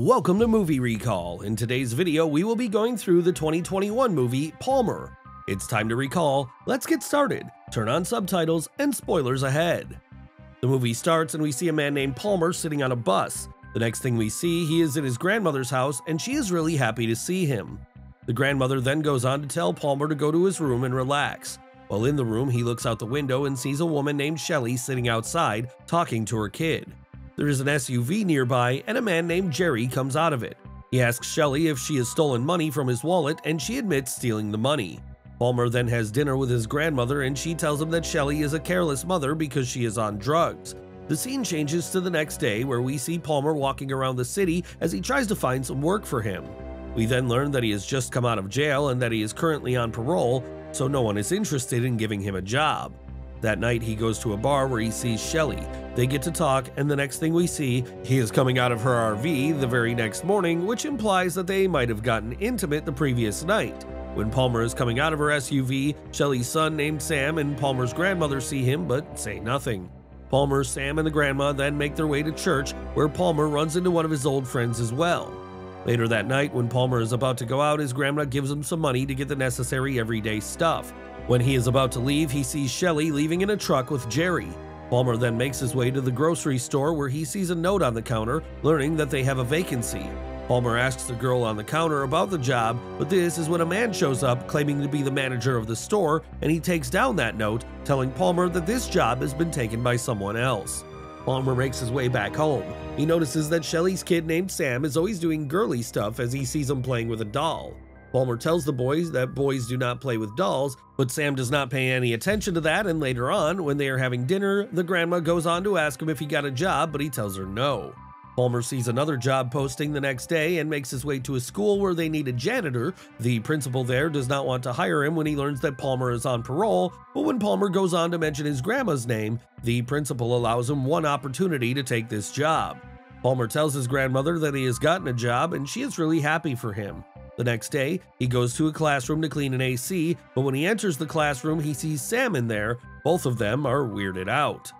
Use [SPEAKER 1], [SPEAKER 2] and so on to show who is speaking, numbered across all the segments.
[SPEAKER 1] Welcome to Movie Recall. In today's video, we will be going through the 2021 movie Palmer. It's time to recall. Let's get started. Turn on subtitles and spoilers ahead. The movie starts and we see a man named Palmer sitting on a bus. The next thing we see, he is in his grandmother's house and she is really happy to see him. The grandmother then goes on to tell Palmer to go to his room and relax. While in the room, he looks out the window and sees a woman named Shelley sitting outside talking to her kid. There is an SUV nearby and a man named Jerry comes out of it. He asks Shelley if she has stolen money from his wallet and she admits stealing the money. Palmer then has dinner with his grandmother and she tells him that Shelley is a careless mother because she is on drugs. The scene changes to the next day where we see Palmer walking around the city as he tries to find some work for him. We then learn that he has just come out of jail and that he is currently on parole, so no one is interested in giving him a job. That night he goes to a bar where he sees Shelley. They get to talk and the next thing we see, he is coming out of her RV the very next morning, which implies that they might have gotten intimate the previous night. When Palmer is coming out of her SUV, Shelley's son named Sam and Palmer's grandmother see him but say nothing. Palmer, Sam, and the grandma then make their way to church where Palmer runs into one of his old friends as well. Later that night, when Palmer is about to go out, his grandma gives him some money to get the necessary everyday stuff. When he is about to leave, he sees Shelley leaving in a truck with Jerry. Palmer then makes his way to the grocery store where he sees a note on the counter, learning that they have a vacancy. Palmer asks the girl on the counter about the job, but this is when a man shows up claiming to be the manager of the store, and he takes down that note, telling Palmer that this job has been taken by someone else. Palmer makes his way back home. He notices that Shelley's kid named Sam is always doing girly stuff as he sees him playing with a doll. Palmer tells the boys that boys do not play with dolls, but Sam does not pay any attention to that, and later on, when they are having dinner, the grandma goes on to ask him if he got a job, but he tells her no. Palmer sees another job posting the next day and makes his way to a school where they need a janitor. The principal there does not want to hire him when he learns that Palmer is on parole, but when Palmer goes on to mention his grandma's name, the principal allows him one opportunity to take this job. Palmer tells his grandmother that he has gotten a job and she is really happy for him. The next day, he goes to a classroom to clean an AC, but when he enters the classroom, he sees Sam in there. Both of them are weirded out.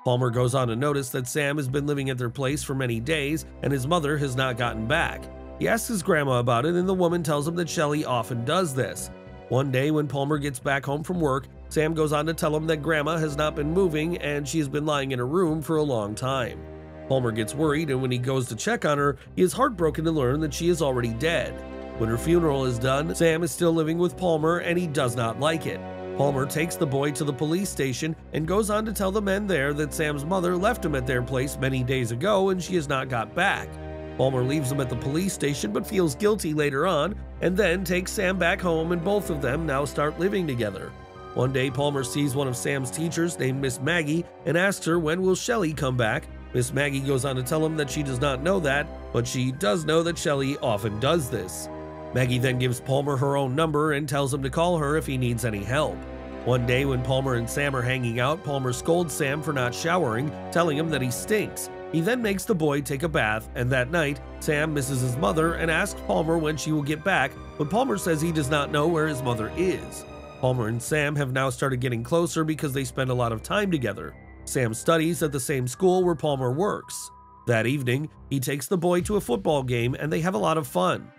[SPEAKER 1] Palmer goes on to notice that Sam has been living at their place for many days and his mother has not gotten back. He asks his grandma about it and the woman tells him that Shelley often does this. One day when Palmer gets back home from work, Sam goes on to tell him that grandma has not been moving and she has been lying in a room for a long time. Palmer gets worried and when he goes to check on her, he is heartbroken to learn that she is already dead. When her funeral is done, Sam is still living with Palmer and he does not like it. Palmer takes the boy to the police station and goes on to tell the men there that Sam's mother left him at their place many days ago and she has not got back. Palmer leaves him at the police station but feels guilty later on and then takes Sam back home and both of them now start living together. One day Palmer sees one of Sam's teachers named Miss Maggie and asks her when will Shelley come back. Miss Maggie goes on to tell him that she does not know that, but she does know that Shelley often does this. Maggie then gives Palmer her own number and tells him to call her if he needs any help. One day when Palmer and Sam are hanging out, Palmer scolds Sam for not showering, telling him that he stinks. He then makes the boy take a bath, and that night, Sam misses his mother and asks Palmer when she will get back, but Palmer says he does not know where his mother is. Palmer and Sam have now started getting closer because they spend a lot of time together. Sam studies at the same school where Palmer works. That evening, he takes the boy to a football game and they have a lot of fun.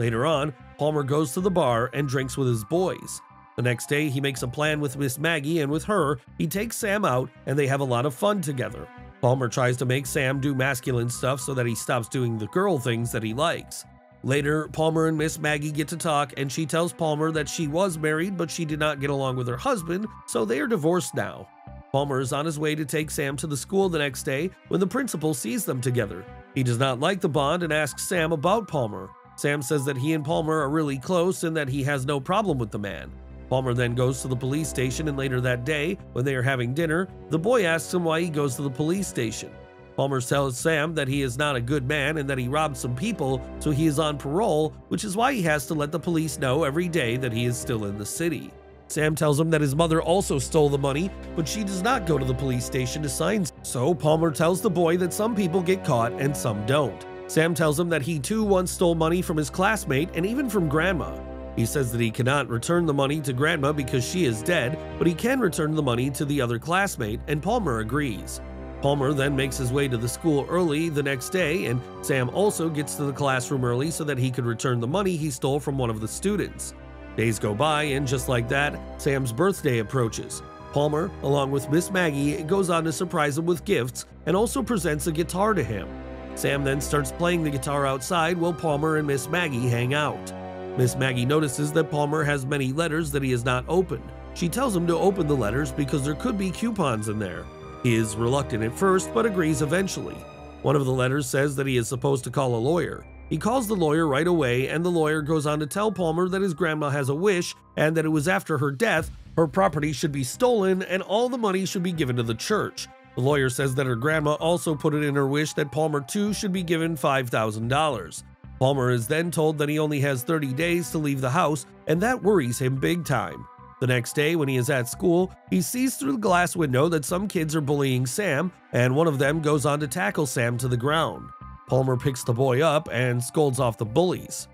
[SPEAKER 1] Later on, Palmer goes to the bar and drinks with his boys. The next day, he makes a plan with Miss Maggie and with her, he takes Sam out and they have a lot of fun together. Palmer tries to make Sam do masculine stuff so that he stops doing the girl things that he likes. Later, Palmer and Miss Maggie get to talk and she tells Palmer that she was married but she did not get along with her husband, so they are divorced now. Palmer is on his way to take Sam to the school the next day when the principal sees them together. He does not like the bond and asks Sam about Palmer. Sam says that he and Palmer are really close and that he has no problem with the man. Palmer then goes to the police station and later that day, when they are having dinner, the boy asks him why he goes to the police station. Palmer tells Sam that he is not a good man and that he robbed some people, so he is on parole, which is why he has to let the police know every day that he is still in the city. Sam tells him that his mother also stole the money, but she does not go to the police station to sign. So Palmer tells the boy that some people get caught and some don't. Sam tells him that he too once stole money from his classmate and even from grandma. He says that he cannot return the money to grandma because she is dead, but he can return the money to the other classmate, and Palmer agrees. Palmer then makes his way to the school early the next day, and Sam also gets to the classroom early so that he could return the money he stole from one of the students. Days go by, and just like that, Sam's birthday approaches. Palmer, along with Miss Maggie, goes on to surprise him with gifts and also presents a guitar to him. Sam then starts playing the guitar outside while Palmer and Miss Maggie hang out. Miss Maggie notices that Palmer has many letters that he has not opened. She tells him to open the letters because there could be coupons in there. He is reluctant at first, but agrees eventually. One of the letters says that he is supposed to call a lawyer. He calls the lawyer right away, and the lawyer goes on to tell Palmer that his grandma has a wish and that it was after her death, her property should be stolen and all the money should be given to the church. The lawyer says that her grandma also put it in her wish that Palmer too should be given $5,000. Palmer is then told that he only has 30 days to leave the house, and that worries him big time. The next day, when he is at school, he sees through the glass window that some kids are bullying Sam, and one of them goes on to tackle Sam to the ground. Palmer picks the boy up and scolds off the bullies.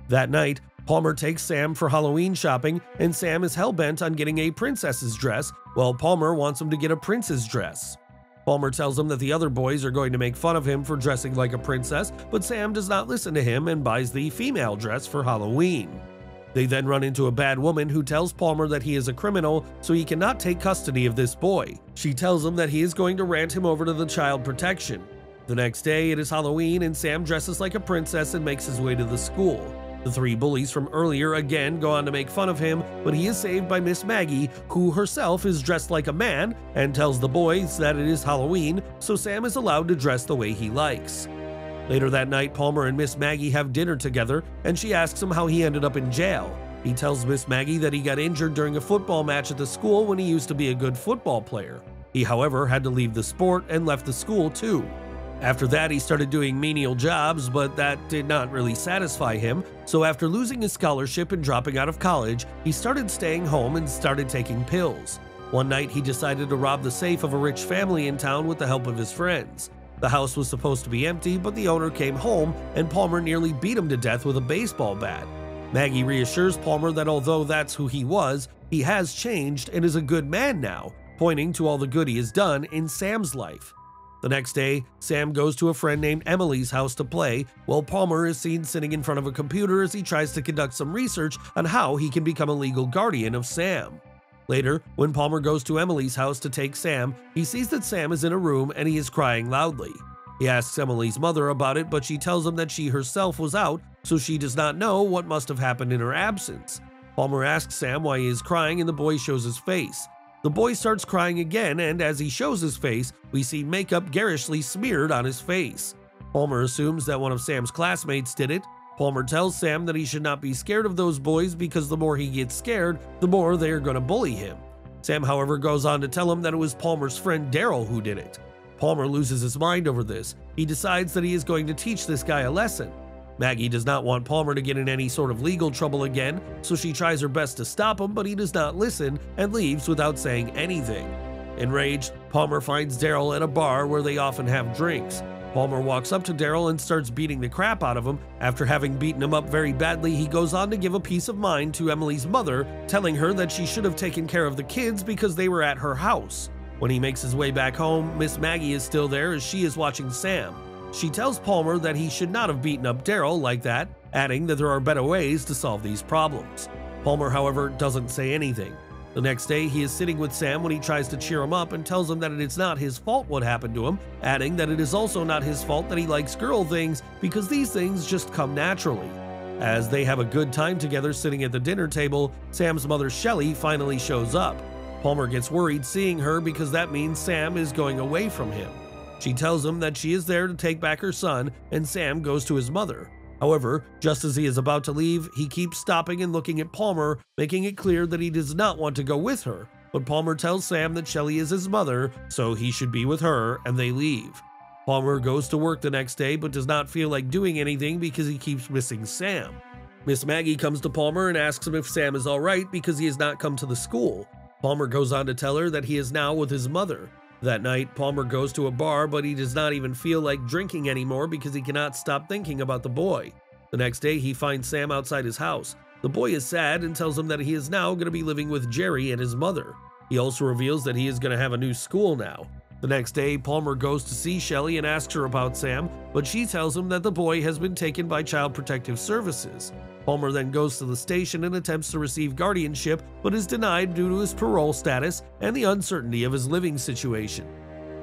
[SPEAKER 1] That night, Palmer takes Sam for Halloween shopping, and Sam is hell-bent on getting a princess's dress, while Palmer wants him to get a prince's dress. Palmer tells him that the other boys are going to make fun of him for dressing like a princess, but Sam does not listen to him and buys the female dress for Halloween. They then run into a bad woman who tells Palmer that he is a criminal, so he cannot take custody of this boy. She tells him that he is going to rant him over to the child protection. The next day, it is Halloween, and Sam dresses like a princess and makes his way to the school. The three bullies from earlier again go on to make fun of him, but he is saved by Miss Maggie, who herself is dressed like a man and tells the boys that it is Halloween, so Sam is allowed to dress the way he likes. Later that night, Palmer and Miss Maggie have dinner together, and she asks him how he ended up in jail. He tells Miss Maggie that he got injured during a football match at the school when he used to be a good football player. He, however, had to leave the sport and left the school too. After that, he started doing menial jobs, but that did not really satisfy him, so after losing his scholarship and dropping out of college, he started staying home and started taking pills. One night, he decided to rob the safe of a rich family in town with the help of his friends. The house was supposed to be empty, but the owner came home, and Palmer nearly beat him to death with a baseball bat. Maggie reassures Palmer that although that's who he was, he has changed and is a good man now, pointing to all the good he has done in Sam's life. The next day, Sam goes to a friend named Emily's house to play, while Palmer is seen sitting in front of a computer as he tries to conduct some research on how he can become a legal guardian of Sam. Later, when Palmer goes to Emily's house to take Sam, he sees that Sam is in a room and he is crying loudly. He asks Emily's mother about it, but she tells him that she herself was out, so she does not know what must have happened in her absence. Palmer asks Sam why he is crying, and the boy shows his face. The boy starts crying again, and as he shows his face, we see makeup garishly smeared on his face. Palmer assumes that one of Sam's classmates did it. Palmer tells Sam that he should not be scared of those boys because the more he gets scared, the more they are going to bully him. Sam, however, goes on to tell him that it was Palmer's friend Daryl who did it. Palmer loses his mind over this. He decides that he is going to teach this guy a lesson. Maggie does not want Palmer to get in any sort of legal trouble again, so she tries her best to stop him, but he does not listen and leaves without saying anything. Enraged, Palmer finds Daryl at a bar where they often have drinks. Palmer walks up to Daryl and starts beating the crap out of him. After having beaten him up very badly, he goes on to give a peace of mind to Emily's mother, telling her that she should have taken care of the kids because they were at her house. When he makes his way back home, Miss Maggie is still there as she is watching Sam. She tells Palmer that he should not have beaten up Daryl like that, adding that there are better ways to solve these problems. Palmer, however, doesn't say anything. The next day, he is sitting with Sam when he tries to cheer him up and tells him that it is not his fault what happened to him, adding that it is also not his fault that he likes girl things because these things just come naturally. As they have a good time together sitting at the dinner table, Sam's mother Shelley finally shows up. Palmer gets worried seeing her because that means Sam is going away from him. She tells him that she is there to take back her son, and Sam goes to his mother. However, just as he is about to leave, he keeps stopping and looking at Palmer, making it clear that he does not want to go with her. But Palmer tells Sam that Shelley is his mother, so he should be with her, and they leave. Palmer goes to work the next day but does not feel like doing anything because he keeps missing Sam. Miss Maggie comes to Palmer and asks him if Sam is alright because he has not come to the school. Palmer goes on to tell her that he is now with his mother. That night, Palmer goes to a bar, but he does not even feel like drinking anymore because he cannot stop thinking about the boy. The next day, he finds Sam outside his house. The boy is sad and tells him that he is now going to be living with Jerry and his mother. He also reveals that he is going to have a new school now. The next day, Palmer goes to see Shelley and asks her about Sam, but she tells him that the boy has been taken by Child Protective Services. Palmer then goes to the station and attempts to receive guardianship, but is denied due to his parole status and the uncertainty of his living situation.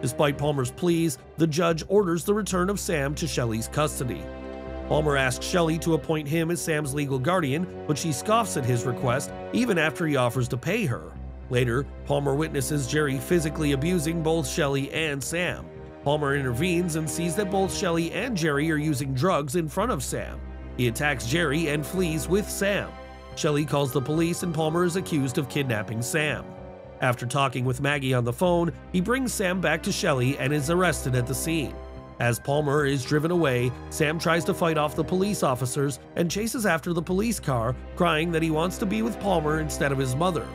[SPEAKER 1] Despite Palmer's pleas, the judge orders the return of Sam to Shelley's custody. Palmer asks Shelley to appoint him as Sam's legal guardian, but she scoffs at his request even after he offers to pay her. Later, Palmer witnesses Jerry physically abusing both Shelley and Sam. Palmer intervenes and sees that both Shelley and Jerry are using drugs in front of Sam. He attacks Jerry and flees with Sam. Shelley calls the police and Palmer is accused of kidnapping Sam. After talking with Maggie on the phone, he brings Sam back to Shelley and is arrested at the scene. As Palmer is driven away, Sam tries to fight off the police officers and chases after the police car, crying that he wants to be with Palmer instead of his mother.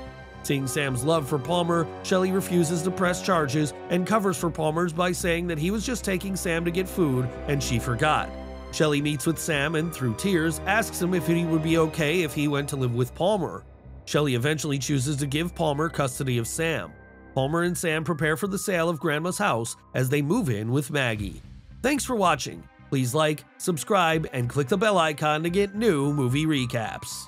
[SPEAKER 1] Seeing Sam's love for Palmer, Shelley refuses to press charges and covers for Palmer's by saying that he was just taking Sam to get food and she forgot. Shelley meets with Sam and, through tears, asks him if he would be okay if he went to live with Palmer. Shelley eventually chooses to give Palmer custody of Sam. Palmer and Sam prepare for the sale of Grandma's house as they move in with Maggie. Thanks for watching. Please like, subscribe, and click the bell icon to get new movie recaps.